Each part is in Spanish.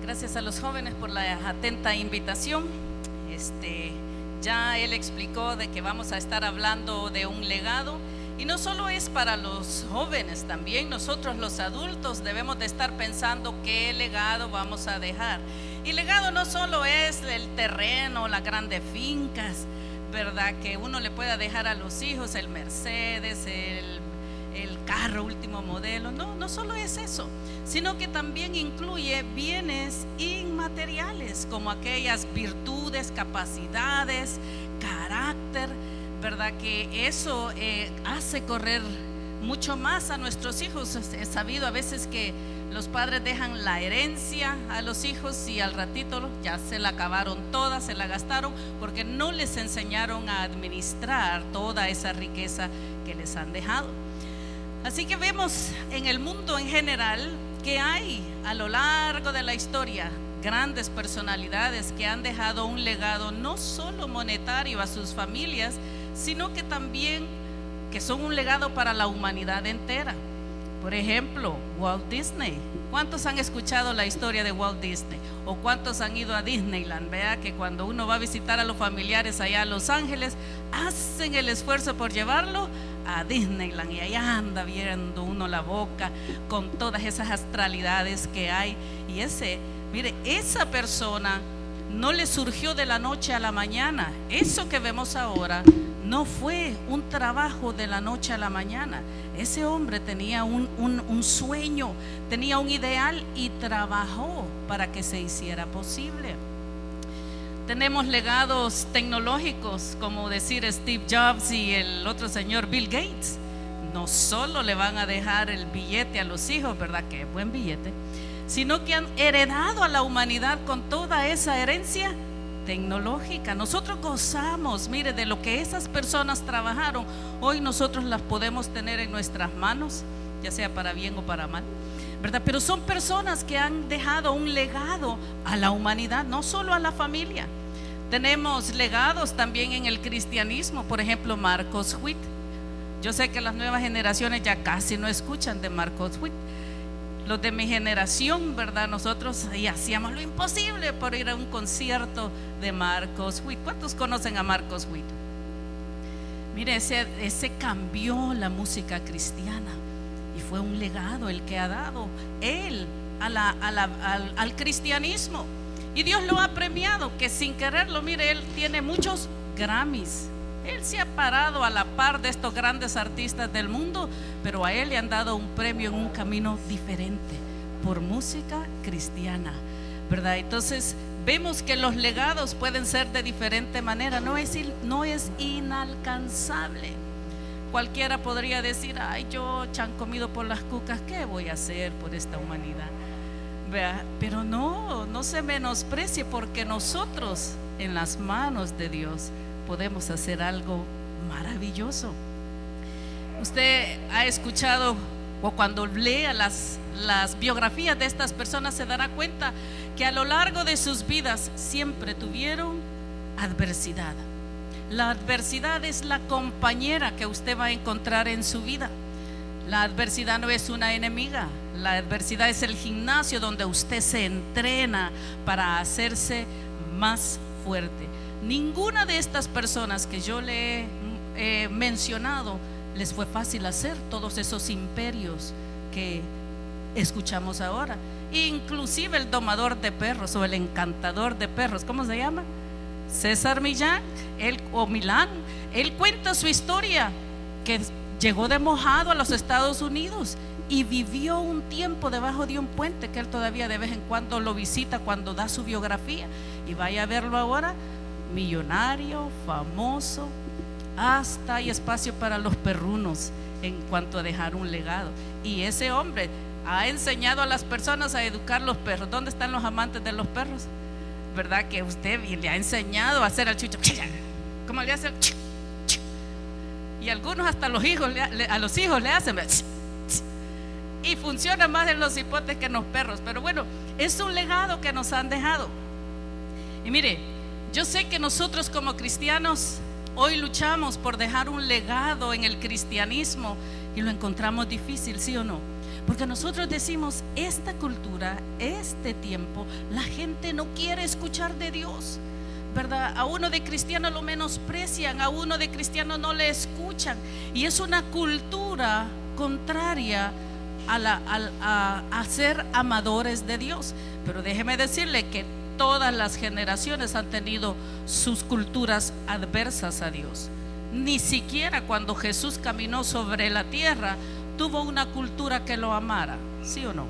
Gracias a los jóvenes por la atenta invitación. Ya él explicó de que vamos a estar hablando de un legado, y no solo es para los jóvenes, también nosotros los adultos debemos de estar pensando qué legado vamos a dejar. Y legado no solo es el terreno, las grandes fincas, ¿verdad? Que uno le pueda dejar a los hijos el Mercedes, el carro último modelo. No solo es eso, sino que también incluye bienes inmateriales, como aquellas virtudes, capacidades, carácter, ¿verdad? Que eso hace correr mucho más a nuestros hijos. He sabido a veces que los padres dejan la herencia a los hijos y al ratito ya se la acabaron toda, se la gastaron, porque no les enseñaron a administrar toda esa riqueza que les han dejado. Así que vemos en el mundo en general que hay a lo largo de la historia grandes personalidades que han dejado un legado no solo monetario a sus familias, sino que también que son un legado para la humanidad entera. Por ejemplo, Walt Disney. ¿Cuántos han escuchado la historia de Walt Disney? ¿O cuántos han ido a Disneyland? Vea que cuando uno va a visitar a los familiares allá a Los Ángeles, hacen el esfuerzo por llevarlo a Disneyland, y allá anda viendo uno la boca con todas esas astralidades que hay. Y mire, esa persona no le surgió de la noche a la mañana. Eso que vemos ahora no fue un trabajo de la noche a la mañana. Ese hombre tenía un sueño, tenía un ideal y trabajó para que se hiciera posible. Tenemos legados tecnológicos, como decir Steve Jobs y el otro señor Bill Gates. No solo le van a dejar el billete a los hijos, ¿verdad? Qué buen billete. Sino que han heredado a la humanidad con toda esa herencia tecnológica. Nosotros gozamos, mire, de lo que esas personas trabajaron. Hoy nosotros las podemos tener en nuestras manos, ya sea para bien o para mal, ¿verdad? Pero son personas que han dejado un legado a la humanidad, no solo a la familia. Tenemos legados también en el cristianismo, por ejemplo, Marcos Witt. Yo sé que las nuevas generaciones ya casi no escuchan de Marcos Witt. Los de mi generación, ¿verdad? Nosotros ahí hacíamos lo imposible por ir a un concierto de Marcos Witt. ¿Cuántos conocen a Marcos Witt? Mire, ese cambió la música cristiana y fue un legado el que ha dado él al cristianismo. Y Dios lo ha premiado, que sin quererlo, mire, él tiene muchos Grammys. Él se ha parado a la par de estos grandes artistas del mundo, pero a él le han dado un premio en un camino diferente, por música cristiana, ¿verdad? Entonces vemos que los legados pueden ser de diferente manera, no es inalcanzable. Cualquiera podría decir, ay, yo chan comido por las cucas, ¿qué voy a hacer por esta humanidad? ¿Vea? Pero no se menosprecie, porque nosotros en las manos de Dios podemos hacer algo maravilloso. Usted ha escuchado, o cuando lea las biografías de estas personas, se dará cuenta que a lo largo de sus vidas siempre tuvieron adversidad. La adversidad es la compañera que usted va a encontrar en su vida. La adversidad no es una enemiga. La adversidad es el gimnasio donde usted se entrena para hacerse más fuerte. Ninguna de estas personas que yo le he mencionado les fue fácil hacer todos esos imperios que escuchamos ahora. Inclusive el domador de perros o el encantador de perros, ¿cómo se llama? César Millán Milán. Él cuenta su historia, que llegó de mojado a los Estados Unidos y vivió un tiempo debajo de un puente, que él todavía de vez en cuando lo visita cuando da su biografía, y vaya a verlo ahora, millonario, famoso. Hasta hay espacio para los perrunos en cuanto a dejar un legado. Y ese hombre ha enseñado a las personas a educar los perros. ¿Dónde están los amantes de los perros? ¿Verdad que usted le ha enseñado a hacer al chucho? ¿Cómo le hace? Y algunos hasta a los hijos le hacen, y funciona más en los hipotes que en los perros. Pero bueno, es un legado que nos han dejado. Y mire, yo sé que nosotros como cristianos hoy luchamos por dejar un legado en el cristianismo y lo encontramos difícil, ¿sí o no? Porque nosotros decimos, esta cultura, este tiempo, la gente no quiere escuchar de Dios, ¿verdad? A uno de cristiano lo menosprecian, a uno de cristiano no le escuchan. Y es una cultura contraria a ser amadores de Dios. Pero déjeme decirle que todas las generaciones han tenido sus culturas adversas a Dios. Ni siquiera cuando Jesús caminó sobre la tierra tuvo una cultura que lo amara, ¿sí o no?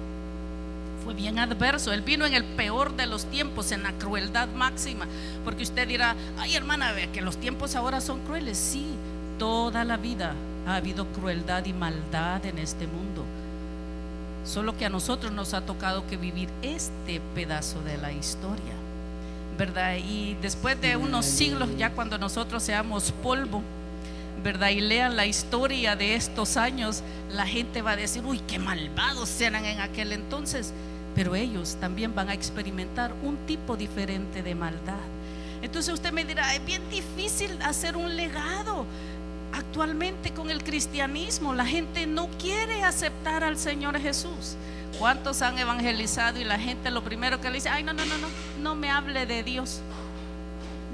Fue bien adverso. Él vino en el peor de los tiempos, en la crueldad máxima. Porque usted dirá, ay hermana, ve que los tiempos ahora son crueles. Sí, toda la vida ha habido crueldad y maldad en este mundo. Solo que a nosotros nos ha tocado que vivir este pedazo de la historia, ¿verdad? Y después de unos siglos, ya cuando nosotros seamos polvo, ¿verdad? Y lean la historia de estos años, la gente va a decir, uy, qué malvados eran en aquel entonces. Pero ellos también van a experimentar un tipo diferente de maldad. Entonces usted me dirá, es bien difícil hacer un legado. Actualmente con el cristianismo la gente no quiere aceptar al Señor Jesús. ¿Cuántos han evangelizado y la gente lo primero que le dice, ay, no me hable de Dios?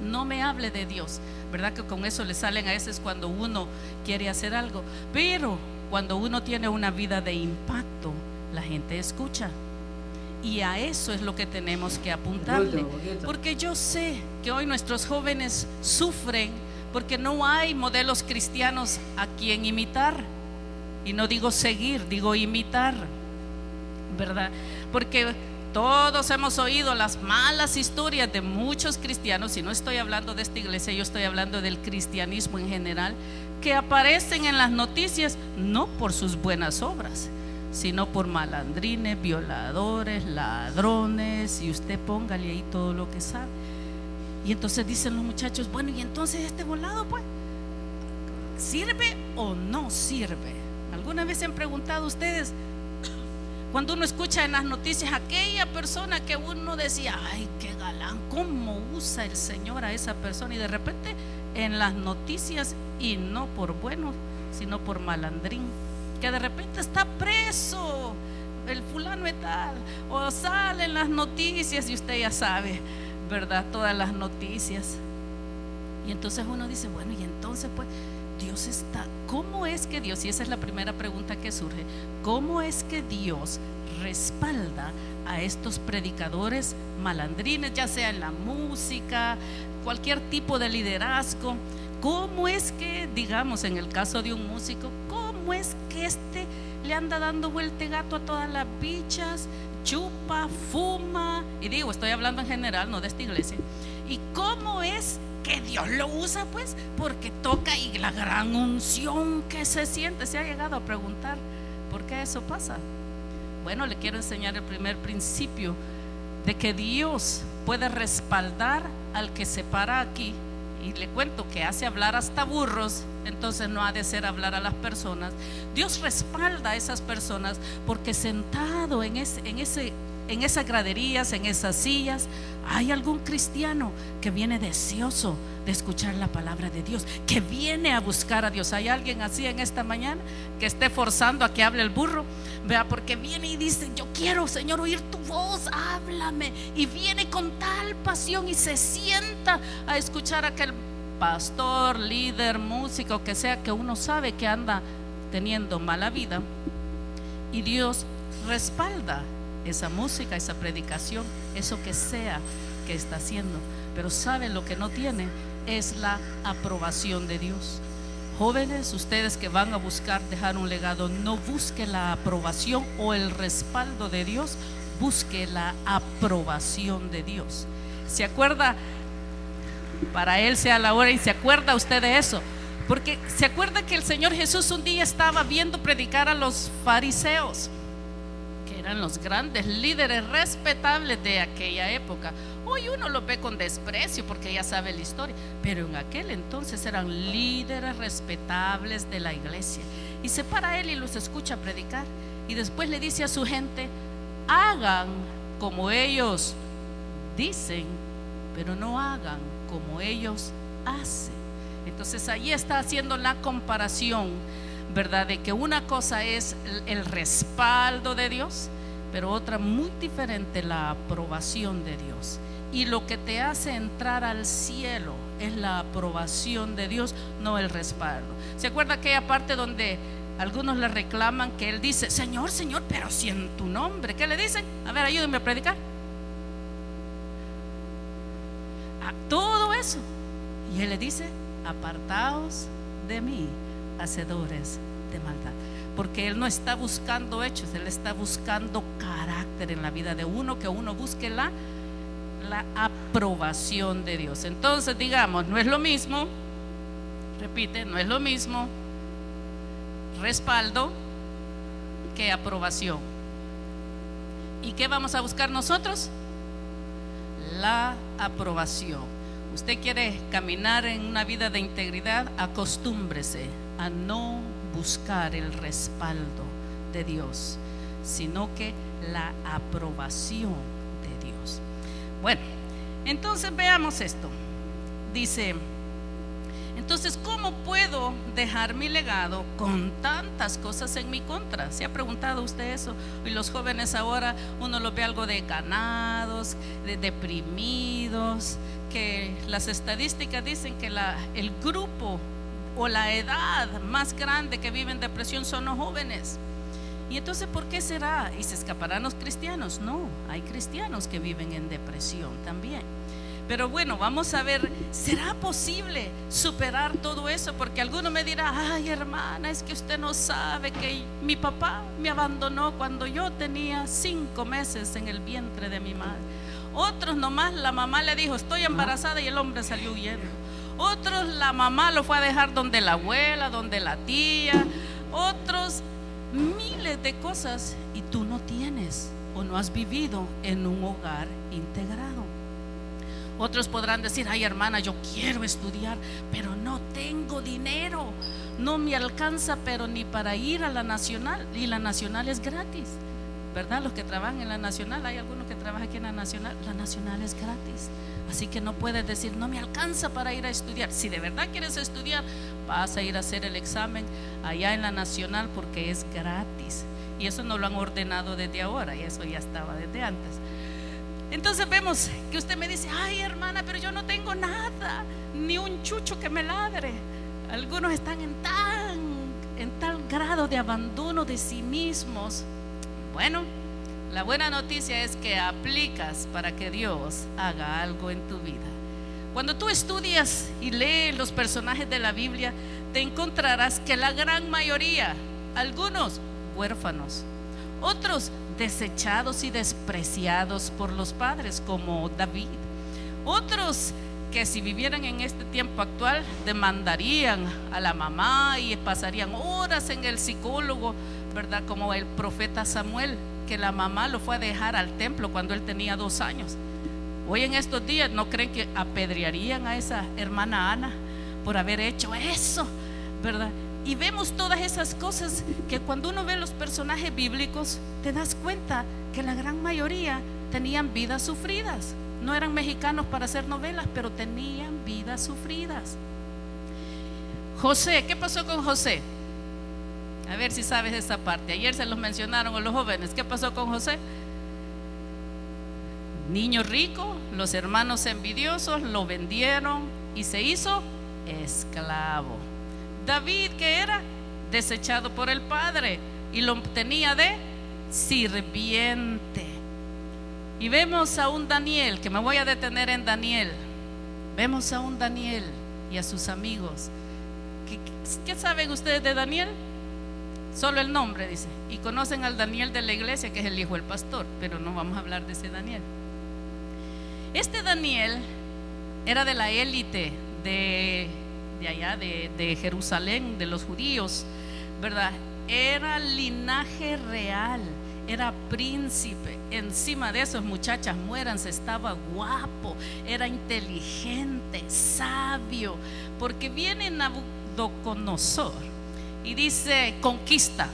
No me hable de Dios. ¿Verdad que con eso le salen a veces cuando uno quiere hacer algo? Pero cuando uno tiene una vida de impacto, la gente escucha. Y a eso es lo que tenemos que apuntarle. Porque yo sé que hoy nuestros jóvenes sufren porque no hay modelos cristianos a quien imitar. Y no digo seguir, digo imitar, ¿verdad? Porque todos hemos oído las malas historias de muchos cristianos, y no estoy hablando de esta iglesia, yo estoy hablando del cristianismo en general, que aparecen en las noticias no por sus buenas obras, sino por malandrines, violadores, ladrones, y usted póngale ahí todo lo que sabe. Y entonces dicen los muchachos, bueno, y entonces este volado, pues, ¿sirve o no sirve? ¿Alguna vez se han preguntado ustedes, cuando uno escucha en las noticias aquella persona que uno decía, ay, qué galán, cómo usa el Señor a esa persona, y de repente en las noticias, y no por bueno, sino por malandrín, que de repente está preso el fulano y tal, o sale en las noticias y usted ya sabe, ¿verdad? Todas las noticias. Y entonces uno dice, bueno, y entonces pues Dios está, ¿cómo es que Dios? Y esa es la primera pregunta que surge, ¿cómo es que Dios respalda a estos predicadores malandrines, ya sea en la música, cualquier tipo de liderazgo? ¿Cómo es que, digamos, en el caso de un músico, cómo es que le anda dando vuelta gato a todas las bichas, chupa, fuma? Y digo, estoy hablando en general, no de esta iglesia. ¿Y cómo es que Dios lo usa? Pues porque toca, y la gran unción que se siente. ¿Se ha llegado a preguntar por qué eso pasa? Bueno, le quiero enseñar el primer principio de que Dios puede respaldar al que se para aquí. Y le cuento que hace hablar hasta burros, entonces no ha de ser hablar a las personas. Dios respalda a esas personas porque sentado en esas graderías, en esas sillas, hay algún cristiano que viene deseoso de escuchar la palabra de Dios, que viene a buscar a Dios. ¿Hay alguien así en esta mañana que esté forzando a que hable el burro? Vea, porque viene y dice, yo quiero, Señor, oír tu voz, háblame. Y viene con tal pasión y se sienta a escuchar a aquel pastor, líder, músico, que sea, que uno sabe que anda teniendo mala vida. Y Dios respalda esa música, esa predicación, eso que sea que está haciendo. Pero sabe, lo que no tiene es la aprobación de Dios. Jóvenes, ustedes que van a buscar dejar un legado, no busque la aprobación o el respaldo de Dios, busque la aprobación de Dios. ¿Se acuerda? Para Él sea la hora. Y se acuerda usted de eso, porque se acuerda que el Señor Jesús un día estaba viendo predicar a los fariseos, que eran los grandes líderes respetables de aquella época. Hoy uno lo ve con desprecio porque ya sabe la historia, pero en aquel entonces eran líderes respetables de la iglesia. Y se para Él y los escucha predicar, y después le dice a su gente, hagan como ellos dicen, pero no hagan como ellos hacen. Entonces ahí está haciendo la comparación, ¿verdad? De que una cosa es el respaldo de Dios, pero otra muy diferente, la aprobación de Dios. Y lo que te hace entrar al cielo es la aprobación de Dios, no el respaldo. ¿Se acuerda aquella parte donde algunos le reclaman que él dice, Señor, Señor, pero si en tu nombre? ¿Qué le dicen? A ver, ayúdenme a predicar. Todo eso. Y él le dice, apartaos de mí, hacedores de maldad. Porque él no está buscando hechos, él está buscando carácter en la vida de uno, que uno busque la aprobación de Dios. Entonces, digamos, no es lo mismo, repite, no es lo mismo respaldo que aprobación. ¿Y qué vamos a buscar nosotros? La aprobación. Usted quiere caminar en una vida de integridad, acostúmbrese a no buscar el respaldo de Dios, sino que la aprobación de Dios. Bueno, entonces veamos esto. Dice, entonces, ¿cómo puedo dejar mi legado con tantas cosas en mi contra? ¿Se ha preguntado usted eso? Y los jóvenes ahora, uno los ve algo de ganados, de deprimidos, que las estadísticas dicen que el grupo o la edad más grande que vive en depresión son los jóvenes. Y entonces, ¿por qué será? ¿Y se escaparán los cristianos? No, hay cristianos que viven en depresión también. Pero bueno, vamos a ver, ¿será posible superar todo eso? Porque alguno me dirá, ay hermana, es que usted no sabe que mi papá me abandonó cuando yo tenía 5 meses en el vientre de mi madre. Otros nomás la mamá le dijo, estoy embarazada, y el hombre salió huyendo. Otros la mamá lo fue a dejar donde la abuela, donde la tía. Otros miles de cosas, y tú no tienes o no has vivido en un hogar integrado. Otros podrán decir, ay hermana, yo quiero estudiar, pero no tengo dinero, no me alcanza, pero ni para ir a la nacional, y la nacional es gratis, ¿verdad? Los que trabajan en la nacional, hay algunos que trabajan aquí en la nacional es gratis. Así que no puedes decir, no me alcanza para ir a estudiar. Si de verdad quieres estudiar, vas a ir a hacer el examen allá en la nacional, porque es gratis. Y eso no lo han ordenado desde ahora, y eso ya estaba desde antes. Entonces vemos que usted me dice, ay hermana, pero yo no tengo nada, ni un chucho que me ladre. Algunos están en tal grado de abandono de sí mismos. Bueno, la buena noticia es que aplicas para que Dios haga algo en tu vida. Cuando tú estudias y lees los personajes de la Biblia, te encontrarás que la gran mayoría, algunos huérfanos, otros desechados y despreciados por los padres, como David. Otros que si vivieran en este tiempo actual demandarían a la mamá y pasarían horas en el psicólogo, ¿verdad? Como el profeta Samuel, que la mamá lo fue a dejar al templo cuando él tenía 2 años. Hoy en estos días, ¿no creen que apedrearían a esa hermana Ana por haber hecho eso, ¿verdad? Y vemos todas esas cosas que cuando uno ve los personajes bíblicos, te das cuenta que la gran mayoría tenían vidas sufridas. No eran mexicanos para hacer novelas, pero tenían vidas sufridas. José, ¿qué pasó con José? A ver si sabes esa parte. Ayer se los mencionaron a los jóvenes. ¿Qué pasó con José? Niño rico, los hermanos envidiosos lo vendieron y se hizo esclavo. David, ¿qué era? Desechado por el padre y lo tenía de sirviente. Y vemos a un Daniel, que me voy a detener en Daniel. Vemos a un Daniel y a sus amigos. ¿Qué saben ustedes de Daniel? Solo el nombre dice. Y conocen al Daniel de la iglesia, que es el hijo del pastor, pero no vamos a hablar de ese Daniel. Este Daniel era de la élite de allá de Jerusalén, de los judíos, ¿verdad? Era linaje real, era príncipe. Encima de esos, muchachas, muéranse, estaba guapo, era inteligente, sabio, porque viene Nabucodonosor y dice, conquista,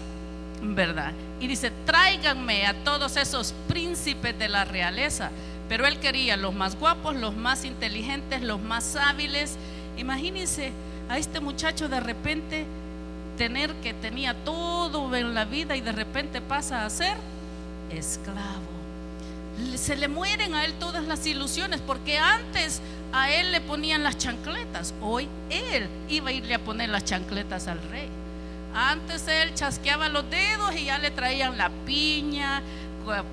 ¿verdad? Y dice, tráiganme a todos esos príncipes de la realeza. Pero él quería los más guapos, los más inteligentes, los más hábiles. Imagínense a este muchacho de repente tenía todo en la vida y de repente pasa a ser esclavo. Se le mueren a él todas las ilusiones, porque antes a él le ponían las chancletas, hoy él iba a irle a poner las chancletas al rey. Antes él chasqueaba los dedos y ya le traían la piña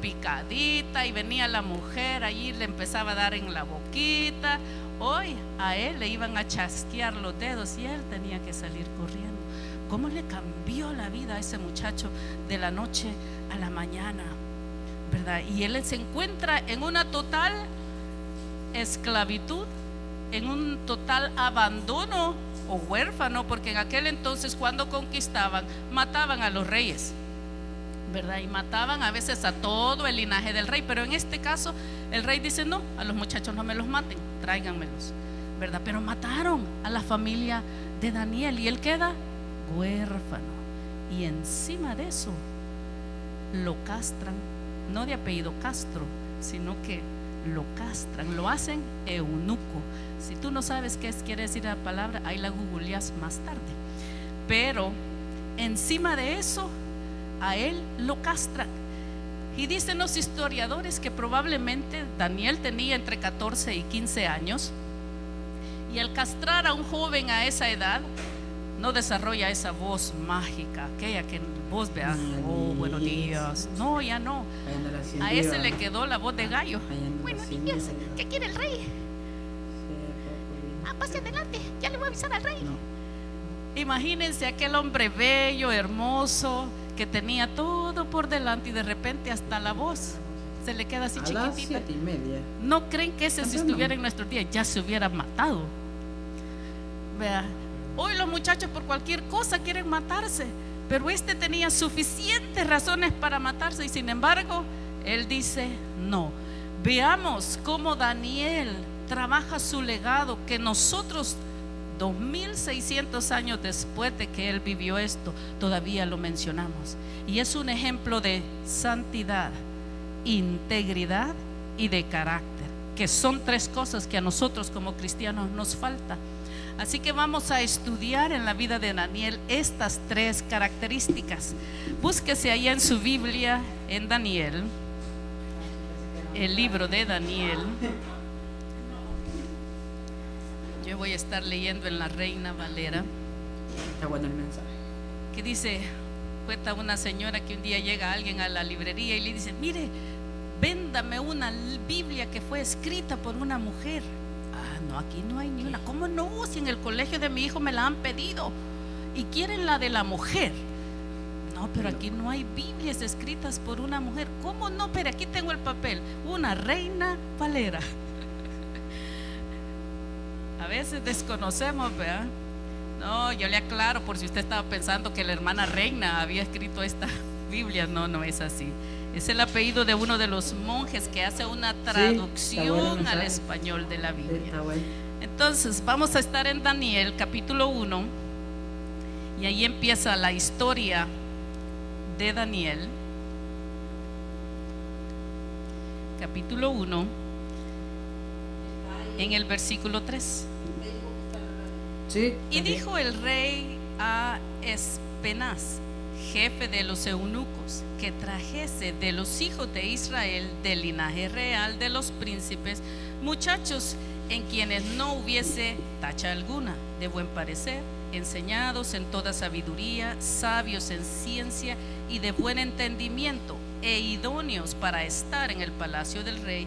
picadita y venía la mujer allí, le empezaba a dar en la boquita. Hoy a él le iban a chasquear los dedos y él tenía que salir corriendo. ¿Cómo le cambió la vida a ese muchacho de la noche a la mañana? ¿Verdad? Y él se encuentra en una total esclavitud, en un total abandono o huérfano, porque en aquel entonces cuando conquistaban mataban a los reyes, ¿verdad? Y mataban a veces a todo el linaje del rey, pero en este caso el rey dice: no, a los muchachos no me los maten, tráiganmelos, ¿verdad? Pero mataron a la familia de Daniel y él queda huérfano, y encima de eso lo castran, no de apellido Castro, sino que lo castran, lo hacen eunuco. Si tú no sabes qué quiere decir la palabra, ahí la googleas más tarde. Pero encima de eso a él lo castran. Y dicen los historiadores que probablemente Daniel tenía entre 14 y 15 años, y al castrar a un joven a esa edad no desarrolla esa voz mágica, aquella que vos veas, oh, buenos días. No, ya no. A ese le quedó la voz de gallo. Buenos días, ¿qué quiere el rey? Pase adelante, ya le voy a avisar al rey. Imagínense aquel hombre bello, hermoso, que tenía todo por delante, y de repente hasta la voz se le queda así chiquitita. A las 7:30. ¿No creen que ese, si estuviera en nuestros días, ya se hubiera matado? Vea, hoy los muchachos por cualquier cosa quieren matarse, pero este tenía suficientes razones para matarse, y sin embargo él dice no. Veamos cómo Daniel trabaja su legado, que nosotros 2600 años después de que él vivió esto todavía lo mencionamos, y es un ejemplo de santidad, integridad y de carácter, que son tres cosas que a nosotros como cristianos nos falta. Así que vamos a estudiar en la vida de Daniel estas tres características. Búsquese allá en su Biblia, en Daniel, el libro de Daniel. Yo voy a estar leyendo en la Reina Valera. Está bueno el mensaje. Que dice, cuenta una señora que un día llega alguien a la librería y le dice: mire, véndame una Biblia que fue escrita por una mujer. Ah, no, aquí no hay ni una. ¿Cómo no? Si en el colegio de mi hijo me la han pedido y quieren la de la mujer. No, pero aquí no hay Biblias escritas por una mujer. ¿Cómo no? Pero aquí tengo el papel, una Reina Valera. A veces desconocemos, ¿verdad? No, yo le aclaro por si usted estaba pensando que la hermana Reina había escrito esta Biblia. No, no es así. Es el apellido de uno de los monjes que hace una traducción al español de la Biblia. Entonces vamos a estar en Daniel capítulo 1, y ahí empieza la historia de Daniel. Capítulo 1, en el versículo 3. Y dijo el rey a Espenaz, jefe de los eunucos, que trajese de los hijos de Israel, del linaje real de los príncipes, muchachos en quienes no hubiese tacha alguna, de buen parecer, enseñados en toda sabiduría, sabios en ciencia y de buen entendimiento, e idóneos para estar en el palacio del rey,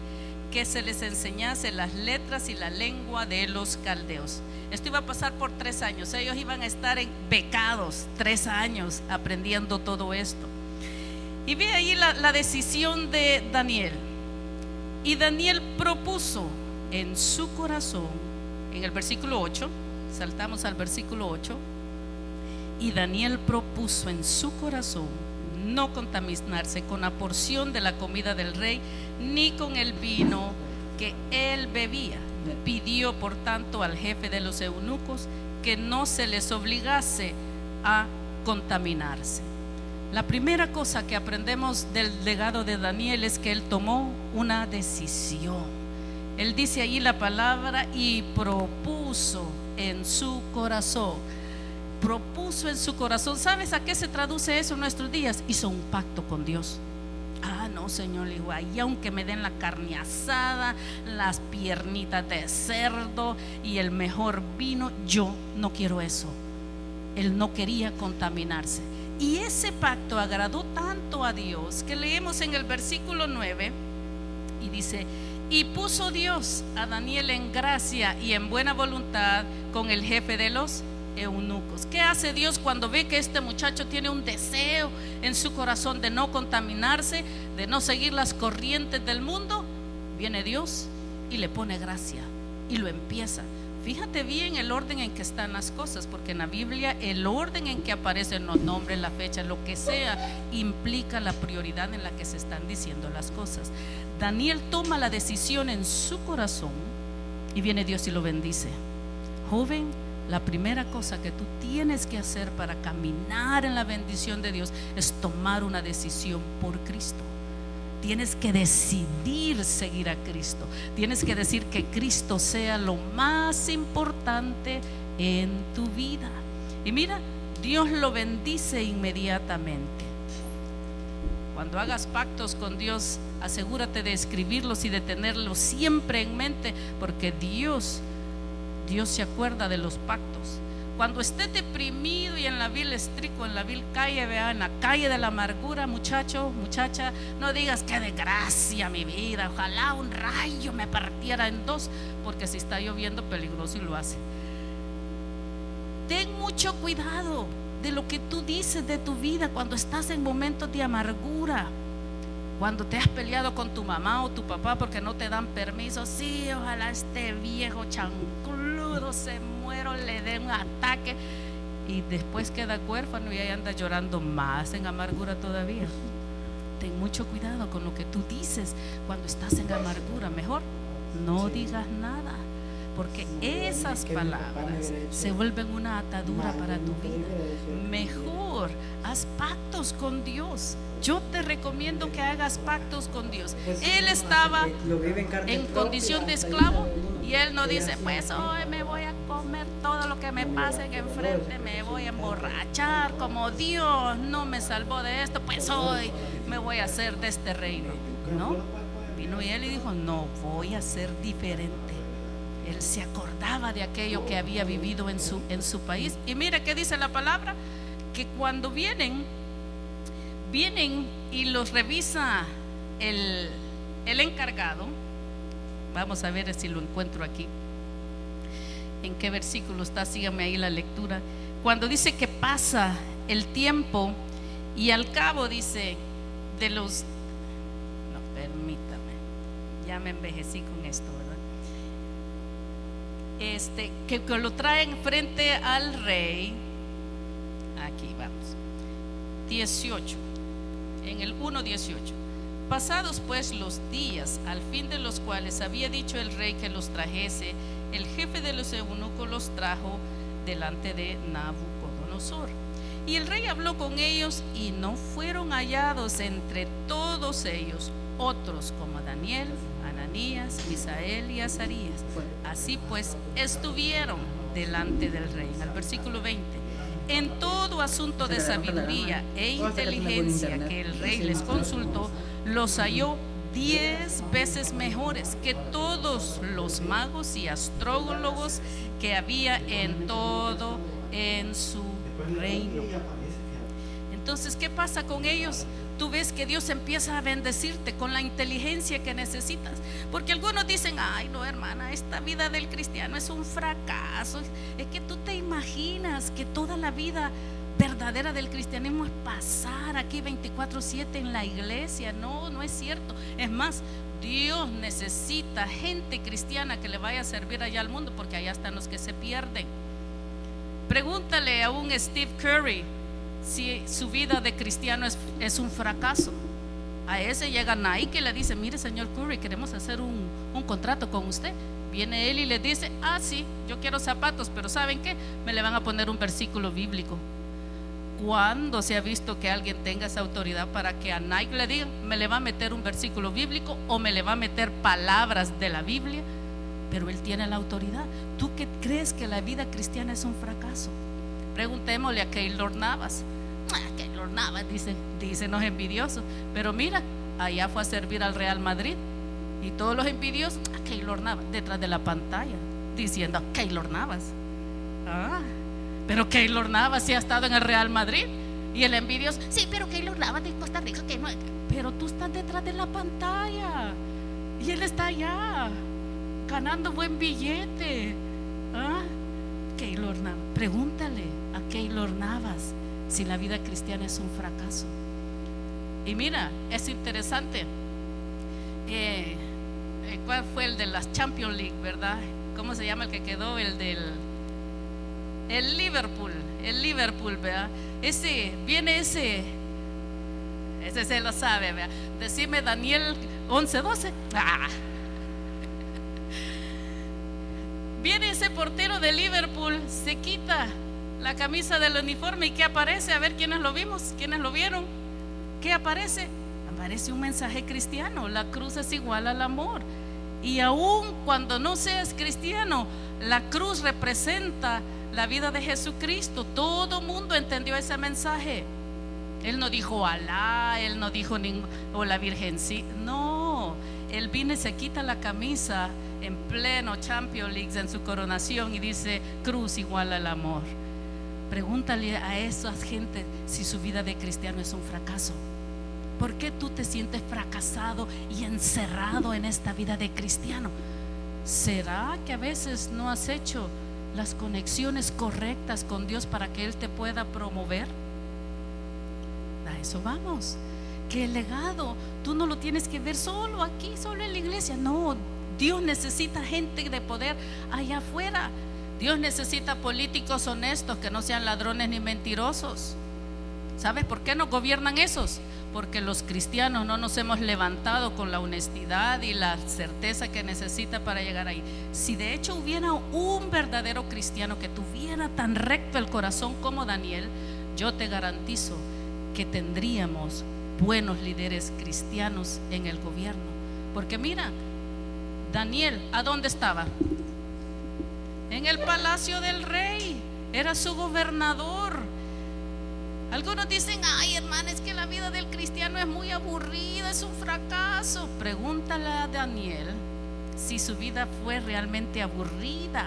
que se les enseñase las letras y la lengua de los caldeos. Esto iba a pasar por 3 años. Ellos iban a estar becados 3 años aprendiendo todo esto. Y ve ahí la decisión de Daniel. Y Daniel propuso en su corazón, en el versículo 8, saltamos al versículo 8, y Daniel propuso en su corazón no contaminarse con la porción de la comida del rey, ni con el vino que él bebía. Pidió por tanto al jefe de los eunucos que no se les obligase a contaminarse. La primera cosa que aprendemos del legado de Daniel es que él tomó una decisión. Él dice allí la palabra: y propuso en su corazón. propuso en su corazón. ¿Sabes a qué se traduce eso en nuestros días? Hizo un pacto con Dios. Ah, no, Señor, le digo, y aunque me den la carne asada, las piernitas de cerdo y el mejor vino, yo no quiero eso. Él no quería contaminarse. Y ese pacto agradó tanto a Dios que leemos en el versículo 9 y dice: y puso Dios a Daniel en gracia y en buena voluntad con el jefe de los eunucos. ¿Qué hace Dios cuando ve que este muchacho tiene un deseo en su corazón de no contaminarse, de no seguir las corrientes del mundo? Viene Dios y le pone gracia y lo empieza. Fíjate bien el orden en que están las cosas, porque en la Biblia el orden en que aparecen los nombres, la fecha, lo que sea, implica la prioridad en la que se están diciendo las cosas. Daniel toma la decisión en su corazón y viene Dios y lo bendice. Joven, la primera cosa que tú tienes que hacer para caminar en la bendición de Dios es tomar una decisión por Cristo. Tienes que decidir seguir a Cristo. Tienes que decir que Cristo sea lo más importante en tu vida. Y mira, Dios lo bendice inmediatamente. Cuando hagas pactos con Dios, asegúrate de escribirlos y de tenerlos siempre en mente, porque Dios se acuerda de los pactos. Cuando estés deprimido y en la vil estrico, en la vil calle, vea, en la calle de la amargura, muchacho, muchacha, no digas qué desgracia mi vida, ojalá un rayo me partiera en dos, porque si está lloviendo peligroso y lo hace. Ten mucho cuidado de lo que tú dices de tu vida cuando estás en momentos de amargura. Cuando te has peleado con tu mamá o tu papá porque no te dan permiso. Sí, ojalá este viejo chancludo se muera, le dé un ataque, y después queda huérfano y ahí anda llorando más en amargura todavía. Ten mucho cuidado con lo que tú dices cuando estás en amargura. Mejor no digas nada, porque esas palabras se vuelven una atadura para tu vida. Mejor haz pactos con Dios. Yo te recomiendo que hagas pactos con Dios. Él estaba en condición de esclavo y él no dice: pues hoy me voy a comer todo lo que me pase enfrente, me voy a emborrachar, como Dios no me salvó de esto, pues hoy me voy a hacer de este reino. No, vino y él y dijo: no, voy a ser diferente. Él se acordaba de aquello que había vivido en su país. Y mira qué dice la palabra, que cuando vienen y los revisa el encargado. Vamos a ver si lo encuentro aquí. ¿En qué versículo está? Síganme ahí la lectura. Cuando dice que pasa el tiempo y al cabo dice de los... No, permítame, ya me envejecí con esto, ¿verdad? Que lo traen frente al rey. Aquí vamos, 18, en el 1:18. Pasados pues los días, al fin de los cuales había dicho el rey que los trajese, el jefe de los eunucos los trajo delante de Nabucodonosor. Y el rey habló con ellos, y no fueron hallados entre todos ellos otros como Daniel, Ananías, Misael y Azarías. Así pues estuvieron delante del rey. Al versículo 20: en todo asunto de sabiduría e inteligencia que el rey les consultó, los halló 10 veces mejores que todos los magos y astrólogos que había en todo en su reino. Entonces, ¿qué pasa con ellos? Tú ves que Dios empieza a bendecirte con la inteligencia que necesitas. Porque algunos dicen: ay no, hermana, esta vida del cristiano es un fracaso. Es que tú te imaginas que toda la vida verdadera del cristianismo es pasar aquí 24/7 en la iglesia. No, no es cierto. Es más, Dios necesita gente cristiana que le vaya a servir allá al mundo, porque allá están los que se pierden. Pregúntale a un Steve Curry si su vida de cristiano es un fracaso. A ese llega Nike y le dice: mire, señor Curry, queremos hacer un contrato con usted. Viene él y le dice: ah, sí, yo quiero zapatos, pero ¿saben qué? Me le van a poner un versículo bíblico. ¿Cuándo se ha visto que alguien tenga esa autoridad para que a Nike le digan: me le va a meter un versículo bíblico o me le va a meter palabras de la Biblia? Pero él tiene la autoridad. ¿Tú qué crees que la vida cristiana es un fracaso? Preguntémosle a Keylor Navas. Keylor Navas, dicen los envidiosos. Pero mira, allá fue a servir al Real Madrid. Y todos los envidiosos, Keylor Navas, detrás de la pantalla, diciendo Keylor Navas. Pero Keylor Navas sí ha estado en el Real Madrid. Y el envidioso, sí, pero Keylor Navas de Costa Rica, que no. Pero tú estás detrás de la pantalla. Y él está allá, ganando buen billete. Keylor Navas, pregúntale a Keylor Navas si la vida cristiana es un fracaso. Y mira, es interesante. ¿Cuál fue el de las Champions League, verdad? ¿Cómo se llama el que quedó? El Liverpool, ¿verdad? Ese se lo sabe, ¿verdad? Decime Daniel 11:12. Viene ese portero de Liverpool, se quita la camisa del uniforme y ¿qué aparece? A ver, ¿quiénes lo vimos? ¿Quiénes lo vieron? ¿Qué aparece? Aparece un mensaje cristiano. La cruz es igual al amor. Y aun cuando no seas cristiano, la cruz representa la vida de Jesucristo. Todo mundo entendió ese mensaje. Él no dijo Alá, él no dijo o la Virgencita. No, él viene y se quita la camisa en pleno Champions League, en su coronación, y dice cruz igual al amor. Pregúntale a esas gente si su vida de cristiano es un fracaso. ¿Por qué tú te sientes fracasado y encerrado en esta vida de cristiano? ¿Será que a veces no has hecho las conexiones correctas con Dios para que Él te pueda promover? A eso vamos. Que el legado tú no lo tienes que ver solo aquí, solo en la iglesia. No, Dios necesita gente de poder allá afuera. Dios necesita políticos honestos que no sean ladrones ni mentirosos. ¿Sabes por qué no gobiernan esos? Porque los cristianos no nos hemos levantado con la honestidad y la certeza que necesita para llegar ahí. Si de hecho hubiera un verdadero cristiano que tuviera tan recto el corazón como Daniel, yo te garantizo que tendríamos buenos líderes cristianos en el gobierno. Porque mira, Daniel, ¿a dónde estaba? En el palacio del rey, era su gobernador. Algunos dicen, ay hermana, es que la vida del cristiano es muy aburrida, es un fracaso. Pregúntale a Daniel si su vida fue realmente aburrida.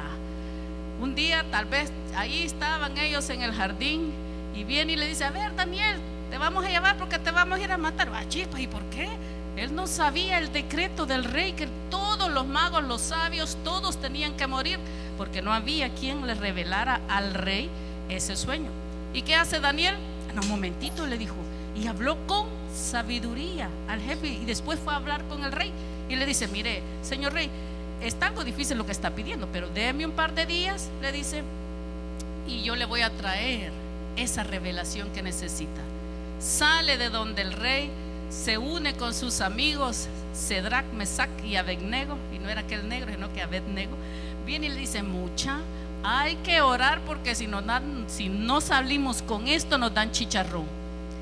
Un día tal vez ahí estaban ellos en el jardín y viene y le dice, a ver Daniel, te vamos a llevar porque te vamos a ir a matar. Chispa, ¿y por qué? Él no sabía el decreto del rey, que todos los magos, los sabios, todos tenían que morir, porque no había quien le revelara al rey ese sueño. ¿Y qué hace Daniel? En un momentito le dijo, y habló con sabiduría al jefe, y después fue a hablar con el rey y le dice, mire, señor rey, está algo difícil lo que está pidiendo, pero déme un par de días, le dice, y yo le voy a traer esa revelación que necesita. Sale de donde el rey, se une con sus amigos Cedrac, Mesac y Abednego, y no era aquel negro sino que Abednego. Viene y le dice, mucha, hay que orar porque si no salimos con esto nos dan chicharrón.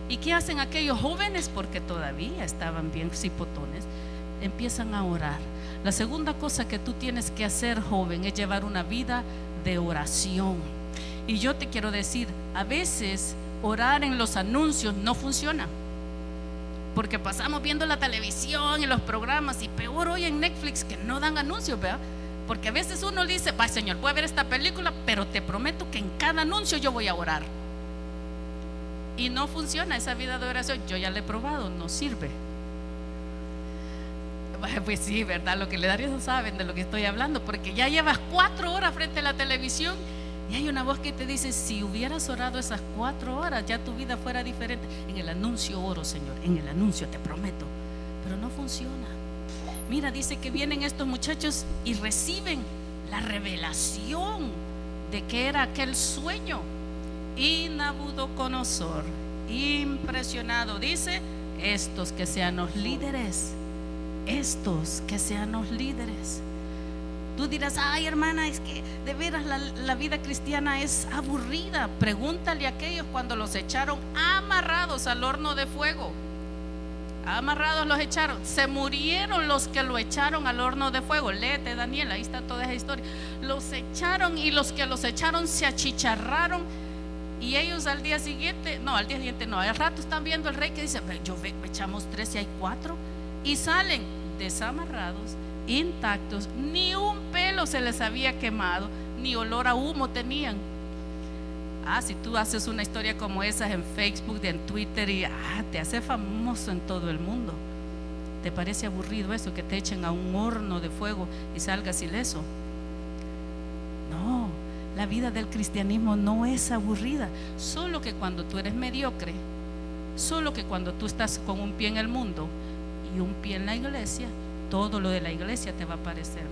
¿Y qué hacen aquellos jóvenes? Porque todavía estaban bien cipotones, empiezan a orar. La segunda cosa que tú tienes que hacer, joven, es llevar una vida de oración. Y yo te quiero decir, a veces orar en los anuncios no funciona, porque pasamos viendo la televisión y los programas, y peor hoy en Netflix que no dan anuncios, ¿verdad? Porque a veces uno dice, va Señor, voy a ver esta película, pero te prometo que en cada anuncio yo voy a orar. Y no funciona esa vida de oración. Yo ya la he probado, no sirve. Pues sí, ¿verdad? Lo que le daría, saben de lo que estoy hablando, porque ya llevas 4 horas frente a la televisión y hay una voz que te dice, si hubieras orado esas 4 horas, ya tu vida fuera diferente. En el anuncio oro, Señor, en el anuncio te prometo, pero no funciona. Mira, dice que vienen estos muchachos y reciben la revelación de que era aquel sueño. Y Nabucodonosor, impresionado, dice, estos que sean los líderes, estos que sean los líderes. Tú dirás, ay hermana, es que de veras la vida cristiana es aburrida. Pregúntale a aquellos cuando los echaron amarrados al horno de fuego. Amarrados los echaron, se murieron los que lo echaron al horno de fuego. Léete Daniel, ahí está toda esa historia. Los echaron y los que los echaron se achicharraron Y ellos al día siguiente no, al rato están viendo el rey que dice, me echamos 3 y hay 4, y salen desamarrados, intactos, ni un pelo se les había quemado, ni olor a humo tenían. Si tú haces una historia como esa en Facebook, en Twitter, y te hace famoso en todo el mundo. ¿Te parece aburrido eso, que te echen a un horno de fuego y salgas ileso? No, la vida del cristianismo no es aburrida, solo que cuando tú eres mediocre, solo que cuando tú estás con un pie en el mundo y un pie en la iglesia, todo lo de la iglesia te va a parecer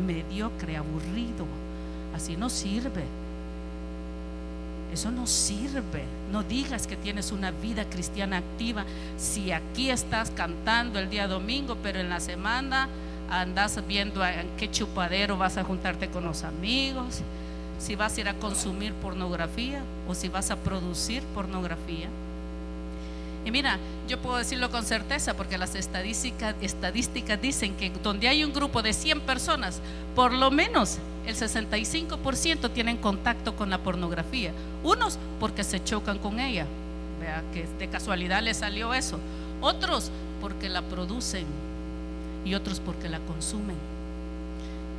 mediocre, aburrido. Así no sirve. Eso no sirve. No digas que tienes una vida cristiana activa si aquí estás cantando el día domingo, pero en la semana andas viendo en qué chupadero vas a juntarte con los amigos, si vas a ir a consumir pornografía o si vas a producir pornografía. Y mira, yo puedo decirlo con certeza porque las estadísticas dicen que donde hay un grupo de 100 personas, por lo menos el 65% tienen contacto con la pornografía. Unos porque se chocan con ella, vea que de casualidad les salió eso. Otros porque la producen y otros porque la consumen.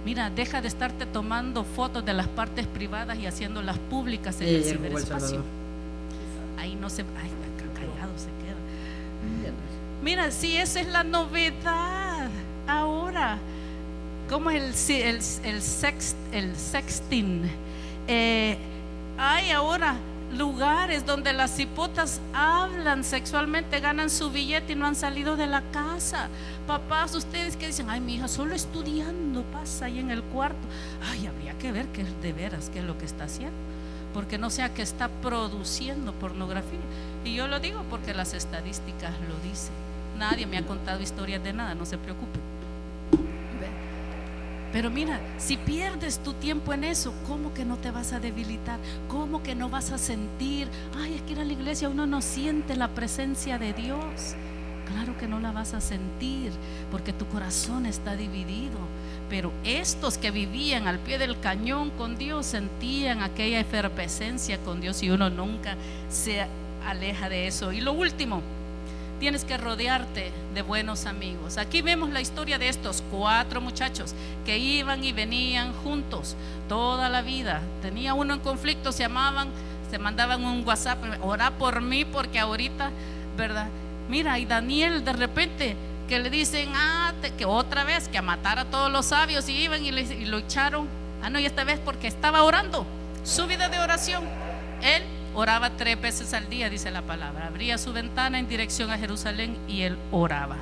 Mira, deja de estarte tomando fotos de las partes privadas y haciéndolas públicas en el ciberespacio. Ahí no se... callado se queda. Mira, si esa es la novedad ahora, como el sexting. Hay ahora lugares donde las cipotas hablan sexualmente, ganan su billete y no han salido de la casa. Papás, ustedes que dicen, mi hija solo estudiando pasa ahí en el cuarto. Habría que ver que de veras qué es lo que está haciendo, porque no sea que está produciendo pornografía. Y yo lo digo porque las estadísticas lo dicen. Nadie me ha contado historias de nada, no se preocupen. Pero mira, si pierdes tu tiempo en eso, ¿cómo que no te vas a debilitar? ¿Cómo que no vas a sentir? Es que ir a la iglesia uno no siente la presencia de Dios. Claro que no la vas a sentir, porque tu corazón está dividido. Pero estos que vivían al pie del cañón con Dios sentían aquella efervescencia con Dios, y uno nunca se aleja de eso. Y lo último, tienes que rodearte de buenos amigos. Aquí vemos la historia de estos 4 muchachos que iban y venían juntos toda la vida. Tenía uno en conflicto, se mandaban un WhatsApp, ora por mí porque ahorita, ¿verdad? Mira, y Daniel de repente que le dicen que otra vez que a matar a todos los sabios, y iban y lo echaron. Y esta vez porque estaba orando, su vida de oración. Él oraba 3 veces al día, dice la palabra. Abría su ventana en dirección a Jerusalén y él oraba.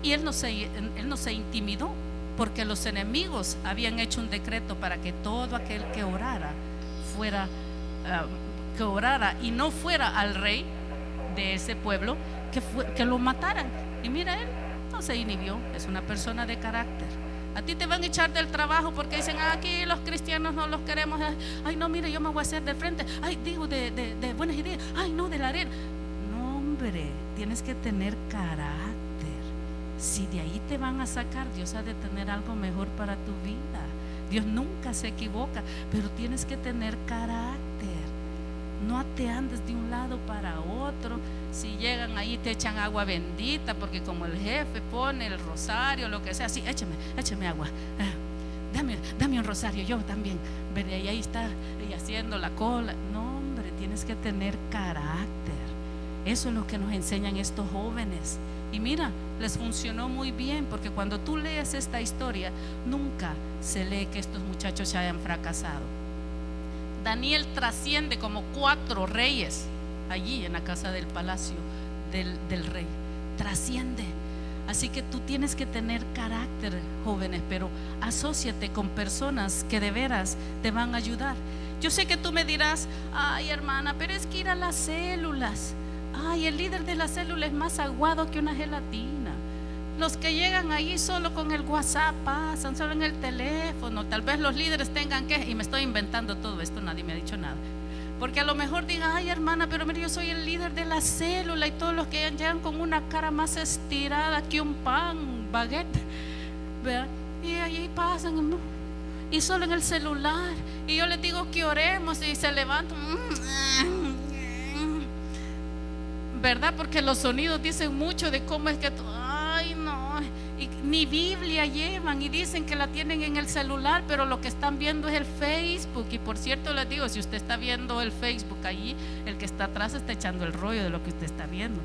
Y él no se intimidó, porque los enemigos habían hecho un decreto para que todo aquel que orara y no fuera al rey de ese pueblo, que lo mataran. Y mira, él no se inhibió, es una persona de carácter. A ti te van a echar del trabajo porque dicen, aquí los cristianos no los queremos. No, mire, yo me voy a hacer de frente. Digo de buenas ideas. No, de la arena. No, hombre, tienes que tener carácter. Si de ahí te van a sacar, Dios ha de tener algo mejor para tu vida. Dios nunca se equivoca, pero tienes que tener carácter. No te andes de un lado para otro. Si llegan ahí te echan agua bendita, porque como el jefe pone el rosario, lo que sea, sí, échame agua, dame un rosario, yo también. Y ahí está y haciendo la cola. No, hombre, tienes que tener carácter. Eso es lo que nos enseñan estos jóvenes. Y mira, les funcionó muy bien, porque cuando tú lees esta historia, nunca se lee que estos muchachos se hayan fracasado. Daniel trasciende como 4 reyes allí en la casa del palacio del rey. Trasciende. Así que tú tienes que tener carácter, jóvenes, pero asóciate con personas que de veras te van a ayudar. Yo sé que tú me dirás, hermana, pero es que ir a las células, el líder de la célula es más aguado que una gelatina. Los que llegan ahí solo con el WhatsApp pasan, solo en el teléfono. Tal vez los líderes tengan que, y me estoy inventando todo esto, nadie me ha dicho nada. Porque a lo mejor digan, hermana, pero mire, yo soy el líder de la célula, y todos los que llegan con una cara más estirada que un pan, baguette, ¿verdad? Y ahí pasan, ¿no? y solo en el celular. Y yo les digo que oremos y se levantan, ¿verdad? Porque los sonidos dicen mucho de cómo es que ay no, y ni Biblia llevan y dicen que la tienen en el celular, pero lo que están viendo es el Facebook. Y por cierto les digo, si usted está viendo el Facebook allí, el que está atrás está echando el rollo de lo que usted está viendo,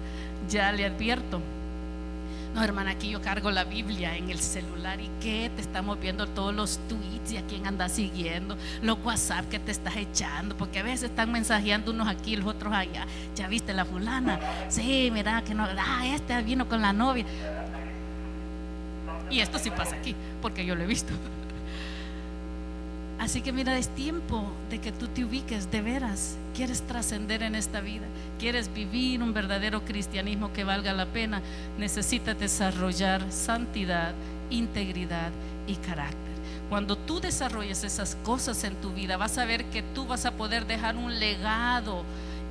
ya le advierto. No, hermana, aquí yo cargo la Biblia en el celular. ¿Y qué? Te estamos viendo todos los tweets y a quién andas siguiendo, los WhatsApp que te estás echando, porque a veces están mensajeando unos aquí, los otros allá. ¿Ya viste la fulana? Sí, mira que no, este vino con la novia. Y esto sí pasa aquí, porque yo lo he visto. Así que mira, es tiempo de que tú te ubiques de veras. ¿Quieres trascender en esta vida? ¿Quieres vivir un verdadero cristianismo que valga la pena? Necesitas desarrollar santidad, integridad y carácter. Cuando tú desarrolles esas cosas en tu vida, vas a ver que tú vas a poder dejar un legado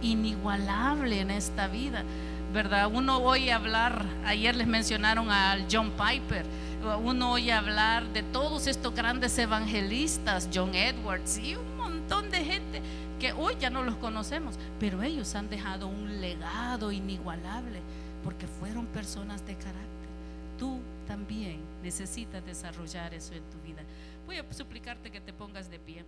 inigualable en esta vida, ¿verdad? Uno oye hablar, ayer les mencionaron al John Piper, uno oye hablar de todos estos grandes evangelistas, John Edwards y un montón de gente que hoy ya no los conocemos, pero ellos han dejado un legado inigualable porque fueron personas de carácter. Tú también necesitas desarrollar eso en tu vida. Voy a suplicarte que te pongas de pie.